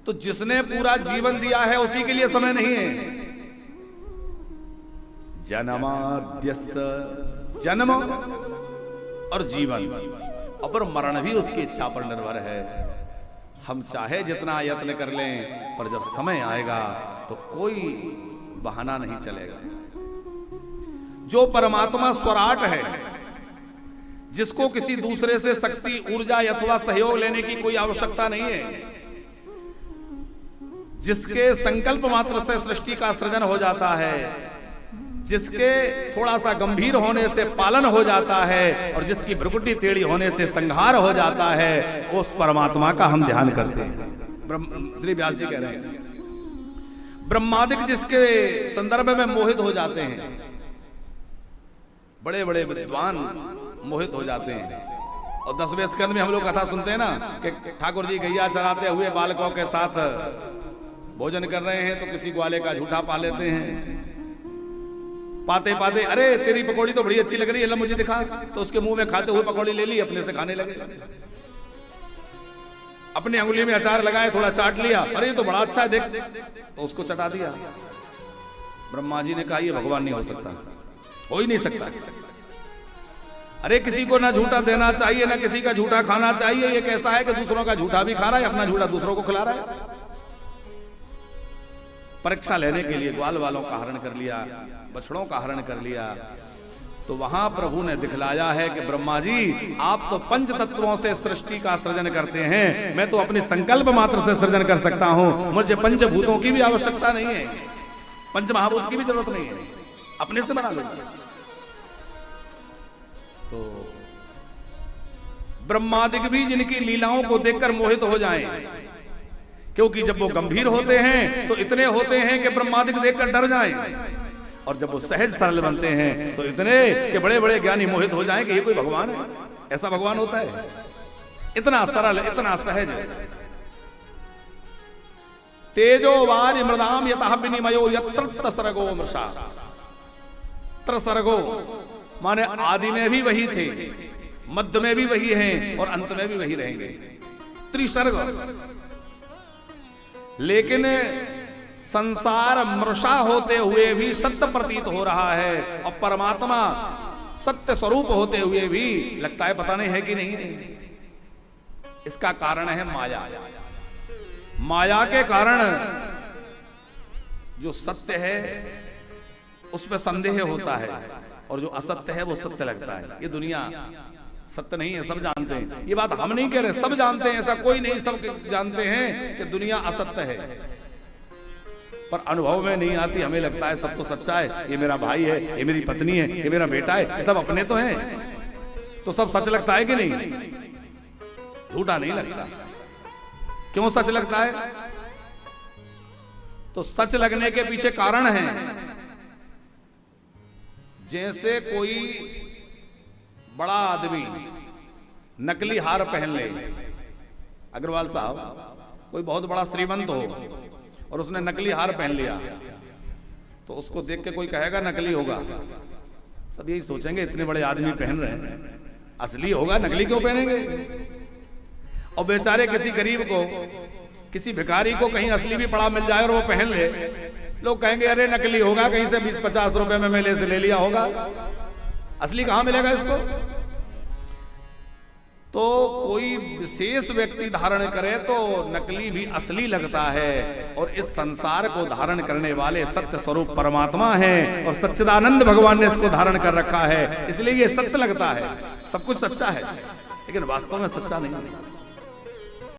तो जिसने पूरा जीवन दिया है उसी के लिए समय नहीं है। जन्माद्यस्य जन्म और जीवन और मरण भी उसकी इच्छा पर निर्भर है। हम चाहे जितना यत्न कर लें, पर जब समय आएगा तो कोई बहाना नहीं चलेगा। जो परमात्मा स्वराट है, जिसको किसी दूसरे से शक्ति, ऊर्जा अथवा सहयोग लेने की कोई आवश्यकता नहीं है, जिसके संकल्प मात्र से सृष्टि का सृजन हो जाता है, जिसके थोड़ा सा गंभीर होने से पालन हो जाता है और जिसकी भ्रुकुटी टेढ़ी होने से संहार हो जाता है, उस परमात्मा का हम ध्यान करते हैं। श्री व्यास जी कह रहे हैं, ब्रह्मादिक जिसके संदर्भ में मोहित हो जाते हैं, बड़े बड़े विद्वान मोहित हो जाते हैं। और 10वें स्कंद में हम लोग कथा सुनते हैं ना कि ठाकुर जी गैया चराते हुए बालकों के साथ भोजन कर रहे हैं तो किसी ग्वाले का झूठा पा लेते हैं। पाते पाते, अरे तेरी पकौड़ी तो बड़ी अच्छी लग रही है, ला मुझे दिखा। तो उसके मुंह में खाते हुए पकौड़ी ले ली, अपने से खाने लगे। अपनी अंगुली में अचार लगाए, थोड़ा चाट लिया, अरे ये तो बड़ा अच्छा है देख, तो उसको चटा दिया। ब्रह्मा जी ने कहा ये भगवान नहीं हो सकता, हो ही नहीं सकता। अरे किसी को ना झूठा देना चाहिए, ना किसी का झूठा खाना चाहिए। ये कैसा है कि दूसरों का झूठा भी खा रहा है, अपना झूठा दूसरों को खिला रहा है। परीक्षा लेने के लिए ग्वाल वालों का हरण कर लिया, बछड़ों का हरण कर लिया। तो वहां प्रभु ने दिखलाया है कि ब्रह्मा जी आप तो पंच तत्वों से सृष्टि का सृजन करते हैं, मैं तो अपने संकल्प मात्र से सृजन कर सकता हूं। मुझे पंचभूतों की भी आवश्यकता नहीं है, पंच महाभूत की भी जरूरत नहीं है, अपने से बना लो। तो ब्रह्मादिक भी जिनकी लीलाओं को देखकर मोहित हो जाएं, क्योंकि जब वो गंभीर होते हैं तो इतने होते हैं कि ब्रह्मादिक देखकर डर जाएं, और जब वो सहज सरल बनते हैं तो इतने कि बड़े बड़े ज्ञानी मोहित हो जाएं कि ये कोई भगवान है। ऐसा भगवान होता है, इतना सरल, इतना सहज। तेजो वारि मृदाम यतः विनिमयो यत्र त्रसर्गो मृषा। त्रसर्गो माने आदि में भी वही थे, मध्य में भी वही हैं और अंत में भी वही रहेंगे। त्रिसर्ग। लेकिन संसार मृषा होते हुए भी सत्य प्रतीत हो रहा है, और परमात्मा सत्य स्वरूप होते हुए भी लगता है पता नहीं है कि नहीं। इसका कारण है माया। माया के कारण जो सत्य है उसमें संदेह होता है, और जो असत्य है वो सत्य लगता है। ये दुनिया सत्य नहीं है, सब जानते हैं। ये बात हम नहीं कह रहे, सब जानते हैं, ऐसा कोई नहीं, सब जानते हैं कि दुनिया असत्य है, पर अनुभव में नहीं आती। हमें लगता है सब तो सच्चा है, ये मेरा भाई है, ये मेरी पत्नी है, ये मेरा बेटा है, सब अपने तो हैं, तो सब सच लगता है कि नहीं? झूठा नहीं लगता। क्यों सच लगता है? तो सच लगने के पीछे कारण है। जैसे कोई बड़ा आदमी नकली हार पहन ले, अग्रवाल साहब कोई बहुत बड़ा श्रीमंत हो और उसने नकली हार पहन लिया, तो उसको देख के कोई कहेगा नकली होगा? सब यही सोचेंगे इतने बड़े आदमी पहन रहे हैं, असली होगा, नकली क्यों पहनेंगे? और बेचारे किसी गरीब को, किसी भिखारी को कहीं असली भी पड़ा मिल जाए और वो पहन ले, लोग कहेंगे अरे नकली होगा, कहीं से 20-50 रुपए में मेले से ले लिया होगा, असली कहां मिलेगा इसको? तो कोई विशेष व्यक्ति धारण करे तो नकली भी असली लगता है, और इस संसार को धारण करने वाले सत्य स्वरूप परमात्मा है, और सच्चिदानंद भगवान ने इसको धारण कर रखा है, इसलिए ये सत्य लगता है। सब कुछ सच्चा है, लेकिन वास्तव में सच्चा नहीं है।